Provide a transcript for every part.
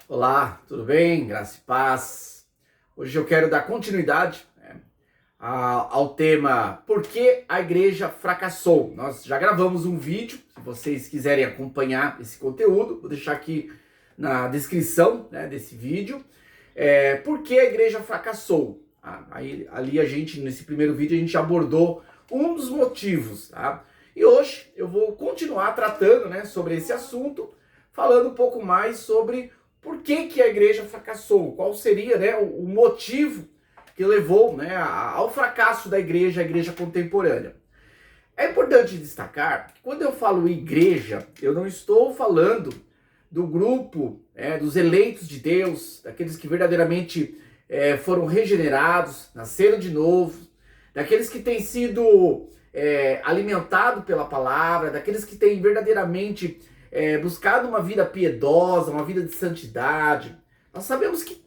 Olá, tudo bem? Graça e paz. Hoje eu quero dar continuidade, ao tema Por que a igreja fracassou? Nós já gravamos um vídeo, se vocês quiserem acompanhar esse conteúdo, vou deixar aqui na descrição, desse vídeo. Por que a igreja fracassou? Ali nesse primeiro vídeo, a gente abordou um dos motivos, tá? E hoje eu vou continuar tratando, sobre esse assunto, falando um pouco mais sobre por que a igreja fracassou, qual seria, o motivo que levou, ao fracasso da igreja, a igreja contemporânea. É importante destacar que quando eu falo igreja, eu não estou falando do grupo, dos eleitos de Deus, daqueles que verdadeiramente foram regenerados, nasceram de novo, daqueles que têm sido alimentados pela palavra, daqueles que têm verdadeiramente buscado uma vida piedosa, uma vida de santidade. Nós sabemos que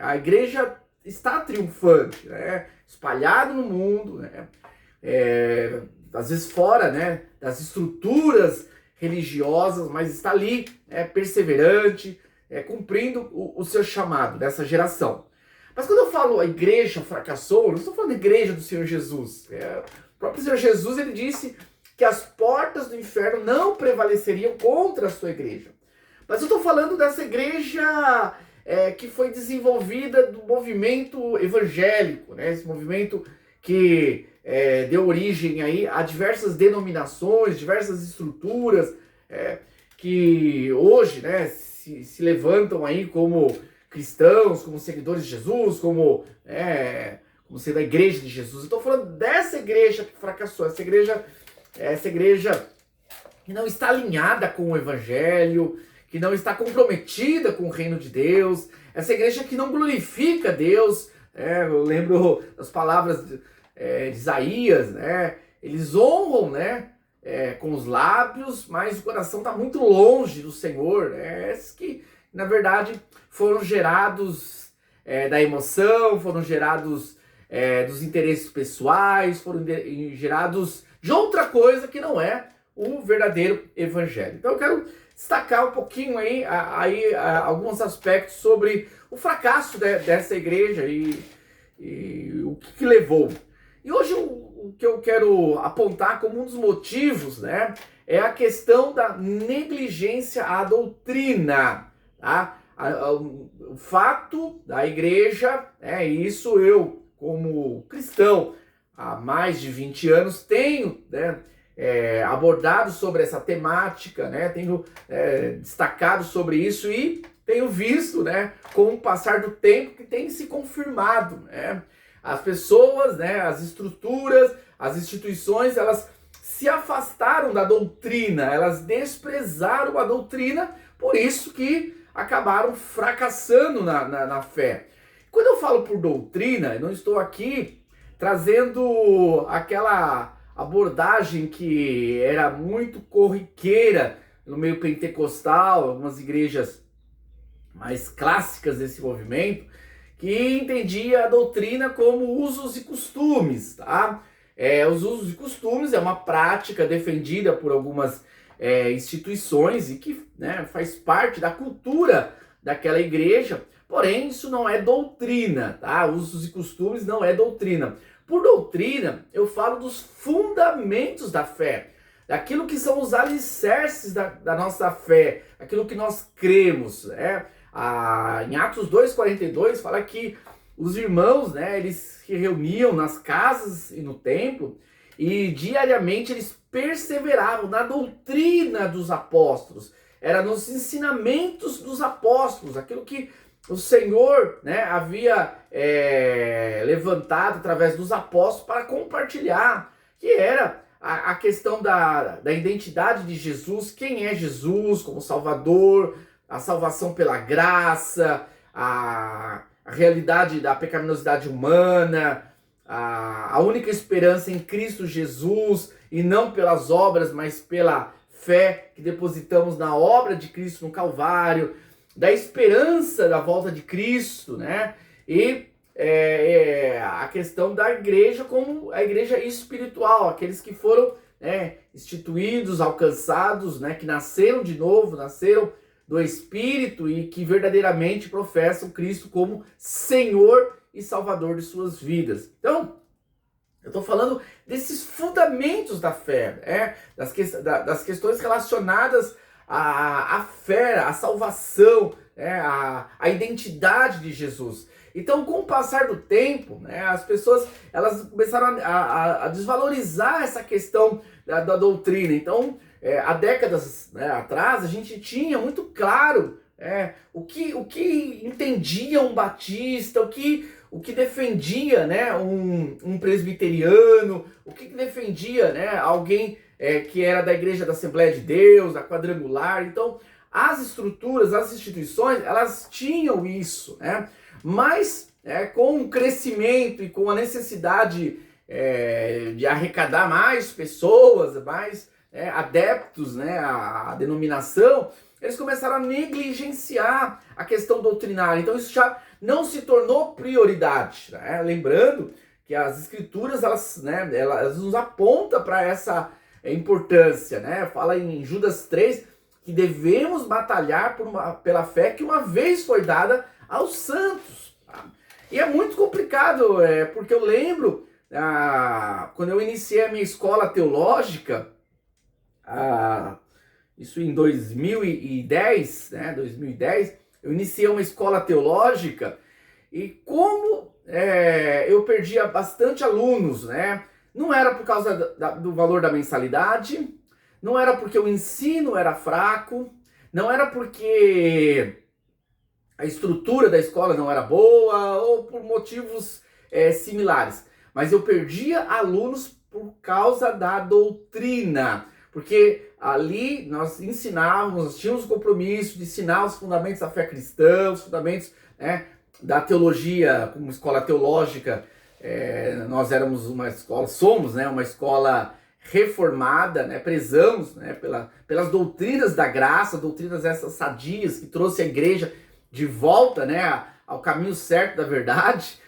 a igreja está triunfante, espalhado no mundo, às vezes fora, das estruturas religiosas, mas está ali, perseverante, cumprindo o seu chamado dessa geração. Mas quando eu falo a igreja fracassou, eu não estou falando da igreja do Senhor Jesus. O próprio Senhor Jesus, ele disse que as portas do inferno não prevaleceriam contra a sua igreja. Mas eu estou falando dessa igreja que foi desenvolvida do movimento evangélico, esse movimento que deu origem aí a diversas denominações, diversas estruturas que hoje se levantam aí como cristãos, como seguidores de Jesus, como sendo a igreja de Jesus. Eu estou falando dessa igreja que fracassou, essa igreja que não está alinhada com o evangelho, que não está comprometida com o reino de Deus, essa igreja que não glorifica Deus. Eu lembro das palavras de Isaías, eles honram, com os lábios, mas o coração está muito longe do Senhor. Esses que, na verdade, foram gerados da emoção, foram gerados dos interesses pessoais, foram gerados de outra coisa que não é o verdadeiro evangelho. Então eu quero destacar um pouquinho aí alguns aspectos sobre o fracasso dessa igreja e o que levou. E hoje o que eu quero apontar como um dos motivos, é a questão da negligência à doutrina, tá? O fato da igreja, isso eu, como cristão, há mais de 20 anos, tenho abordado sobre essa temática, tenho destacado sobre isso e tenho visto, com o passar do tempo, que tem se confirmado. As pessoas, as estruturas, as instituições, elas se afastaram da doutrina, elas desprezaram a doutrina, por isso que acabaram fracassando na fé. Quando eu falo por doutrina, eu não estou aqui trazendo aquela abordagem que era muito corriqueira no meio pentecostal, algumas igrejas mais clássicas desse movimento, que entendia a doutrina como usos e costumes, tá? Os usos e costumes é uma prática defendida por algumas instituições e que faz parte da cultura daquela igreja, porém isso não é doutrina, tá? Usos e costumes não é doutrina. Por doutrina, eu falo dos fundamentos da fé, daquilo que são os alicerces da nossa fé, aquilo que nós cremos, em Atos 2,42 fala que os irmãos, eles se reuniam nas casas e no templo e diariamente eles perseveravam na doutrina dos apóstolos, era nos ensinamentos dos apóstolos, aquilo que o Senhor havia levantado através dos apóstolos para compartilhar, que era a questão da identidade de Jesus, quem é Jesus como Salvador, a salvação pela graça, a realidade da pecaminosidade humana, a única esperança em Cristo Jesus, e não pelas obras, mas pela fé que depositamos na obra de Cristo no Calvário, da esperança da volta de Cristo, e a questão da igreja como a igreja espiritual, aqueles que foram instituídos, alcançados, que nasceram de novo, nasceram do Espírito e que verdadeiramente professam Cristo como Senhor e Salvador de suas vidas. Então, eu estou falando desses fundamentos da fé, das questões relacionadas à fé, à salvação, à identidade de Jesus. Então, com o passar do tempo, as pessoas elas começaram a desvalorizar essa questão da doutrina. Então, há décadas atrás, a gente tinha muito claro o que entendia um batista, o que defendia um presbiteriano, o que defendia alguém que era da Igreja da Assembleia de Deus, da Quadrangular. Então, as estruturas, as instituições, elas tinham isso, mas com o crescimento e com a necessidade de arrecadar mais pessoas, mais adeptos à denominação, eles começaram a negligenciar a questão doutrinária. Então isso já não se tornou prioridade. Lembrando que as escrituras elas nos apontam para essa importância. Fala em Judas 3 que devemos batalhar pela fé que uma vez foi dada aos santos. E é muito complicado, porque eu lembro, quando eu iniciei a minha escola teológica, isso em 2010, 2010, eu iniciei uma escola teológica e como eu perdia bastante alunos, não era por causa do valor da mensalidade, não era porque o ensino era fraco, não era porque a estrutura da escola não era boa ou por motivos similares, mas eu perdia alunos por causa da doutrina. Porque ali nós ensinávamos, nós tínhamos o compromisso de ensinar os fundamentos da fé cristã, os fundamentos da teologia, como escola teológica. Nós éramos uma escola, somos uma escola reformada, prezamos pelas doutrinas da graça, doutrinas essas sadias que trouxe a igreja de volta ao caminho certo da verdade.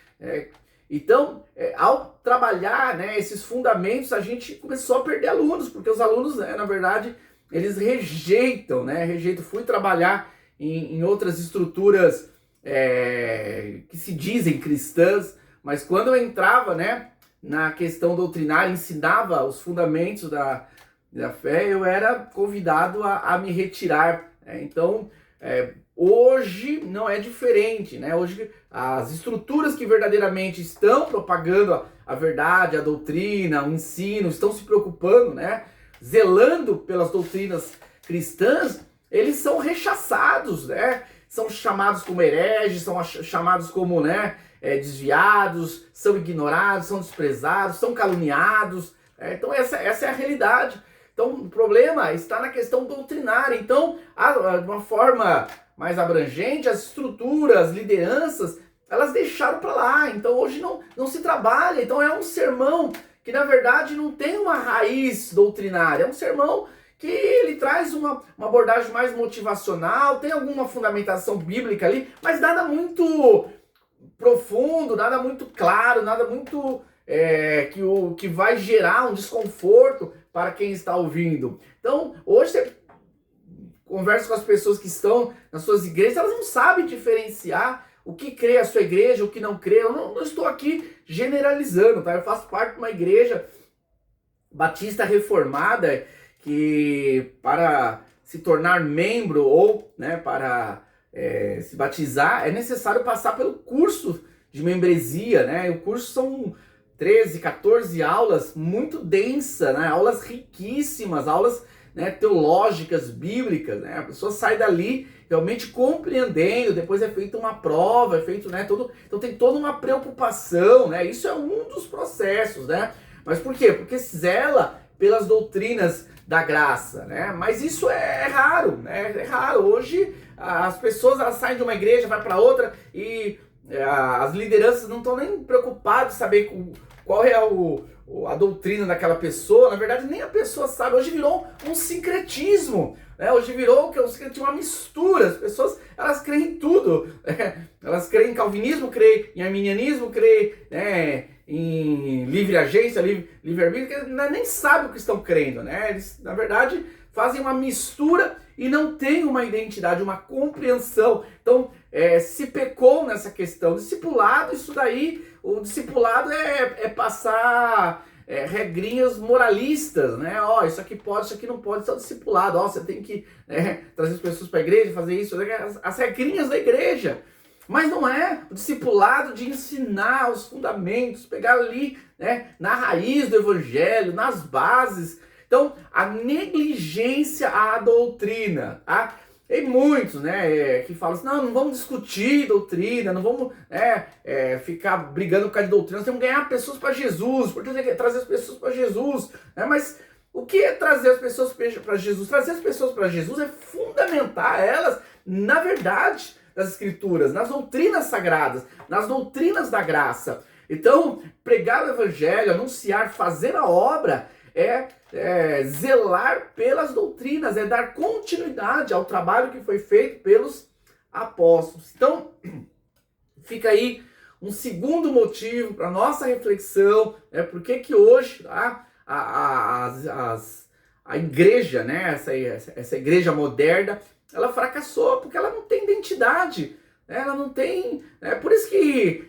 Então, ao trabalhar esses fundamentos, a gente começou a perder alunos, porque os alunos, na verdade, eles rejeitam. Fui trabalhar em outras estruturas que se dizem cristãs, mas quando eu entrava na questão doutrinária, ensinava os fundamentos da fé, eu era convidado a me retirar. Então, hoje não é diferente, Hoje as estruturas que verdadeiramente estão propagando a verdade, a doutrina, o ensino, estão se preocupando, zelando pelas doutrinas cristãs, eles são rechaçados, São chamados como hereges, são chamados como desviados, são ignorados, são desprezados, são caluniados. Então essa é a realidade. Então o problema está na questão doutrinária. Então, de uma forma mais abrangente, as estruturas, as lideranças, elas deixaram para lá. Então hoje não se trabalha. Então é um sermão que na verdade não tem uma raiz doutrinária. É um sermão que ele traz uma abordagem mais motivacional, tem alguma fundamentação bíblica ali, mas nada muito profundo, nada muito claro, nada muito que vai gerar um desconforto para quem está ouvindo. Então hoje você conversa com as pessoas que estão nas suas igrejas, elas não sabem diferenciar o que crê a sua igreja, o que não crê. Eu não estou aqui generalizando, tá? Eu faço parte de uma igreja batista reformada que para se tornar membro ou para se batizar é necessário passar pelo curso de membresia, O curso são 13, 14 aulas muito densas, Aulas riquíssimas, aulas teológicas, bíblicas, A pessoa sai dali realmente compreendendo, depois é feita uma prova, é feito então tem toda uma preocupação, Isso é um dos processos, Mas por quê? Porque zela pelas doutrinas da graça, Mas isso é raro, É raro. Hoje as pessoas elas saem de uma igreja, vai para outra e as lideranças não estão nem preocupadas em saber qual é a doutrina daquela pessoa. Na verdade, nem a pessoa sabe. Hoje virou um sincretismo. Hoje virou uma mistura. As pessoas elas creem em tudo. Elas creem em calvinismo, creem em arminianismo, creem em livre agência, livre-arbítrio, nem sabem o que estão crendo. Eles, na verdade, fazem uma mistura e não têm uma identidade, uma compreensão. Então, se pecou nessa questão. Discipulado, isso daí, o discipulado é passar regrinhas moralistas, né? Ó, isso aqui pode, isso aqui não pode, isso é o discipulado. Ó, você tem que trazer as pessoas para a igreja, fazer isso, as regrinhas da igreja. Mas não é o discipulado de ensinar os fundamentos, pegar ali, né, na raiz do evangelho, nas bases. Então, a negligência à doutrina, tá? Tem muitos, né, que falam assim, não vamos discutir doutrina, não vamos ficar brigando por causa de doutrina, nós temos que ganhar pessoas para Jesus, porque tem que trazer as pessoas para Jesus, né? Mas o que é trazer as pessoas para Jesus? Trazer as pessoas para Jesus é fundamentar elas na verdade das Escrituras, nas doutrinas sagradas, nas doutrinas da graça. Então, pregar o evangelho, anunciar, fazer a obra zelar pelas doutrinas, é dar continuidade ao trabalho que foi feito pelos apóstolos. Então, fica aí um segundo motivo para nossa reflexão, por que hoje a igreja, né, essa igreja moderna, ela fracassou, porque ela não tem identidade, né? Ela não tem... por isso que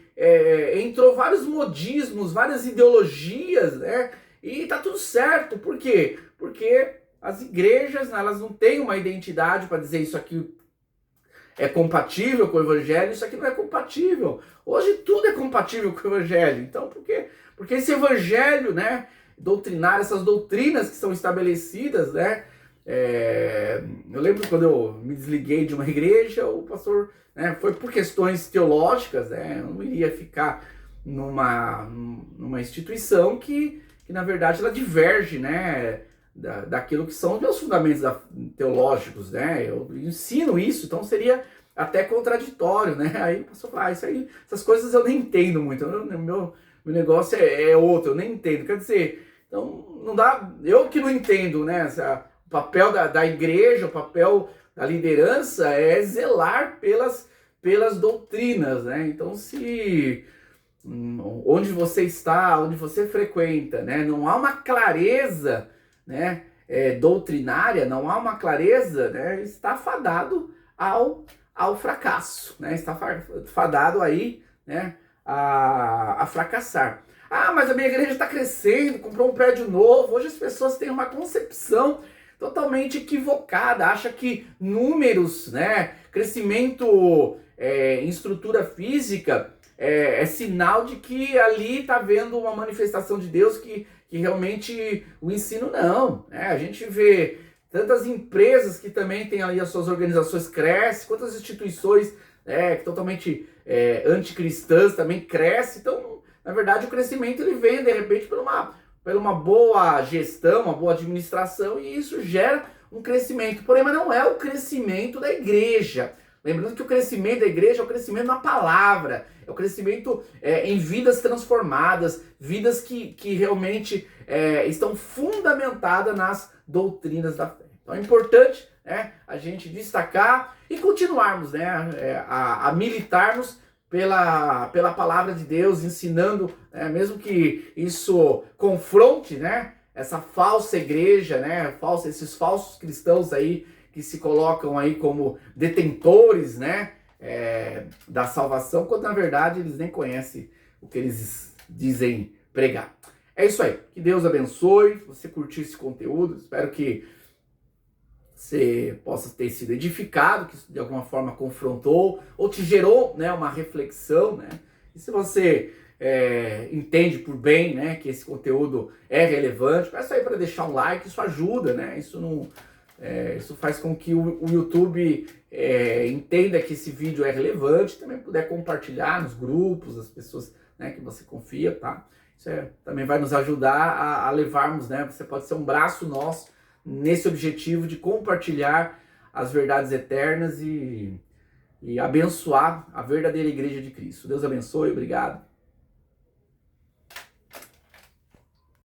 entrou vários modismos, várias ideologias, né? E tá tudo certo. Por quê? Porque as igrejas, né, elas não têm uma identidade para dizer isso aqui é compatível com o evangelho, isso aqui não é compatível. Hoje tudo é compatível com o evangelho. Então, por quê? Porque esse evangelho, né, doutrinário, essas doutrinas que são estabelecidas, né, eu lembro quando eu me desliguei de uma igreja, o pastor, né, foi por questões teológicas, né, eu não iria ficar numa instituição que na verdade ela diverge, né, daquilo que são os meus fundamentos teológicos, né, eu ensino isso, então seria até contraditório, né, aí o pastor fala, essas coisas eu nem entendo muito, meu negócio é outro, eu nem entendo, quer dizer, então não dá, eu que não entendo, né, o papel da igreja, o papel da liderança é zelar pelas doutrinas, né? Então, se onde você está, onde você frequenta, né, não há uma clareza, né, doutrinária, não há uma clareza, né, está fadado ao fracasso, né? Está fadado aí, né, a fracassar. Ah, mas a minha igreja está crescendo, comprou um prédio novo. Hoje as pessoas têm uma concepção totalmente equivocada, acha que números, né, crescimento em estrutura física é sinal de que ali está vendo uma manifestação de Deus que realmente o ensino não. A gente vê tantas empresas que também têm ali as suas organizações crescem, quantas instituições totalmente anticristãs também crescem. Então, na verdade, o crescimento ele vem de repente por uma boa gestão, uma boa administração, e isso gera um crescimento. Porém, mas não é o crescimento da igreja. Lembrando que o crescimento da igreja é o crescimento na palavra, é o crescimento em vidas transformadas, vidas que realmente estão fundamentadas nas doutrinas da fé. Então é importante, né, a gente destacar e continuarmos, né, a militarmos pela palavra de Deus, ensinando, mesmo que isso confronte, né, essa falsa igreja, né, esses falsos cristãos aí que se colocam aí como detentores, né, da salvação, quando na verdade eles nem conhecem o que eles dizem pregar. É isso aí. Que Deus abençoe. Se você curtiu esse conteúdo, espero que você possa ter sido edificado, que isso de alguma forma confrontou ou te gerou, né, uma reflexão, né? E se você entende por bem, né, que esse conteúdo é relevante, peço aí para deixar um like, isso ajuda, né? Isso faz com que o YouTube entenda que esse vídeo é relevante, também puder compartilhar nos grupos, as pessoas, né, que você confia, tá? Isso também vai nos ajudar a levarmos, né? Você pode ser um braço nosso nesse objetivo de compartilhar as verdades eternas e abençoar a verdadeira igreja de Cristo. Deus abençoe, obrigado.